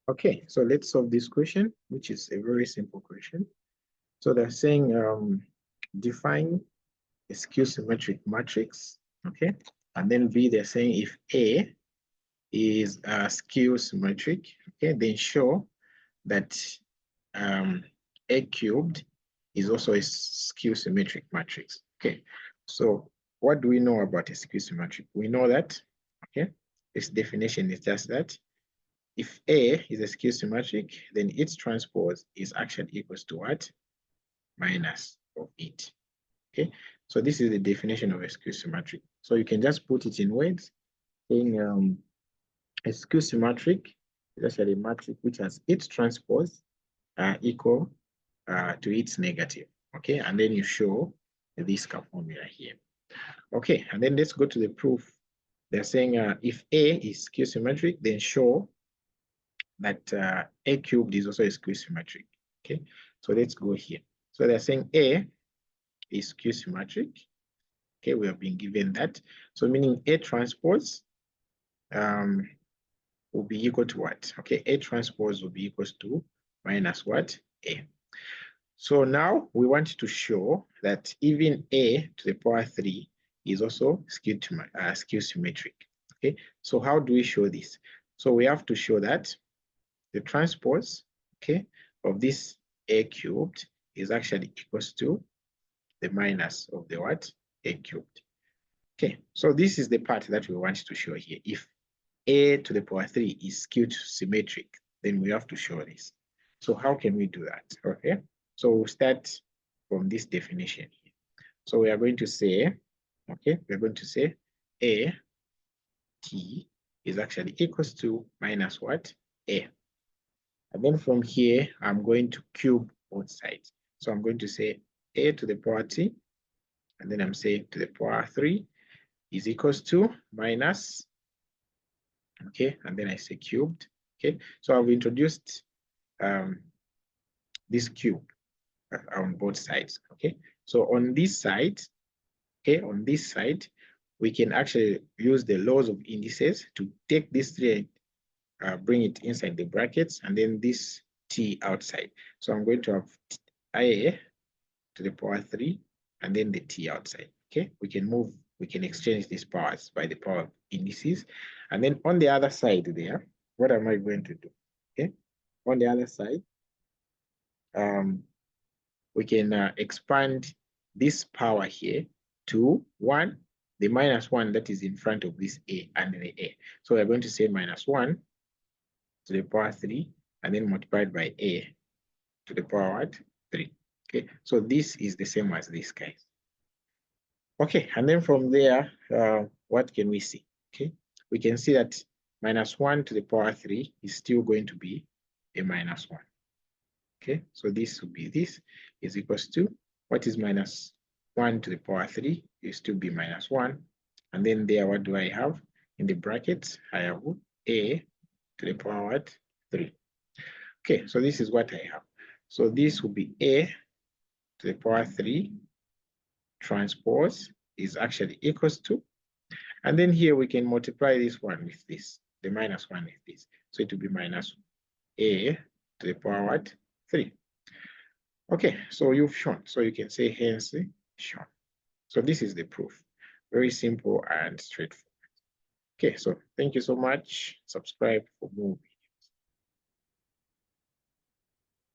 Okay, so let's solve this question, which is a very simple question. So they're saying define a skew-symmetric matrix, okay? And then B, they're saying if A is skew-symmetric, okay, then show that A cubed is also a skew-symmetric matrix, okay? So what do we know about a skew-symmetric? We know that, okay, this definition is just that if A is a skew-symmetric, then its transpose is actually equals to what? Minus of it. Okay, so this is the definition of a skew-symmetric. So you can just put it in words, saying a skew-symmetric is actually a matrix which has its transpose equal to its negative. Okay, and then you show this formula here. Okay, and then let's go to the proof. They're saying if A is skew-symmetric, then show that A cubed is also a skew-symmetric. Okay, so let's go here. So they're saying A is skew-symmetric. Okay, we have been given that. So meaning A transpose will be equal to what? Okay, A transpose will be equals to minus what? A. So now we want to show that even A to the power 3 is also skew-symmetric. Okay, so how do we show this? So we have to show that the transpose, okay, of this A cubed is actually equals to the minus of the what? A cubed. Okay, so this is the part that we want to show here. If A to the power 3 is skewed symmetric, then we have to show this. So how can we do that? Okay, so we'll start from this definition here. So we are going to say, okay, we're going to say A T is actually equals to minus what? A. And then from here, I'm going to cube both sides. So I'm going to say A to the power T, and then I'm saying to the power 3 is equals to minus, okay, and then I say cubed, okay. So I've introduced this cube on both sides, okay. So on this side, okay, on this side, we can actually use the laws of indices to take this 3 and bring it inside the brackets, and then this t outside. So I'm going to have IA to the power 3, and then the t outside, okay. We can exchange these powers by the power of indices. And then on the other side there, what am I going to do? Okay, on the other side, we can expand this power here to 1, the minus 1 that is in front of this A and the A. So we're going to say minus 1 to the power 3, and then multiplied by A to the power 3. Okay, so this is the same as this, guys. Okay, and then from there, what can we see? Okay, we can see that minus 1 to the power 3 is still going to be a minus 1. Okay, so this will be this is equals to what is minus 1 to the power 3 is to be minus 1. And then there, what do I have in the brackets? I have A to the power 3. Okay, so this is what I have. So this will be A to the power 3 transpose is actually equals to, and then here we can multiply this one with this, the minus 1 with this. So it will be minus A to the power 3. Okay, so you've shown. So you can say hence shown. So this is the proof. Very simple and straightforward. Okay, so thank you so much. Subscribe for more.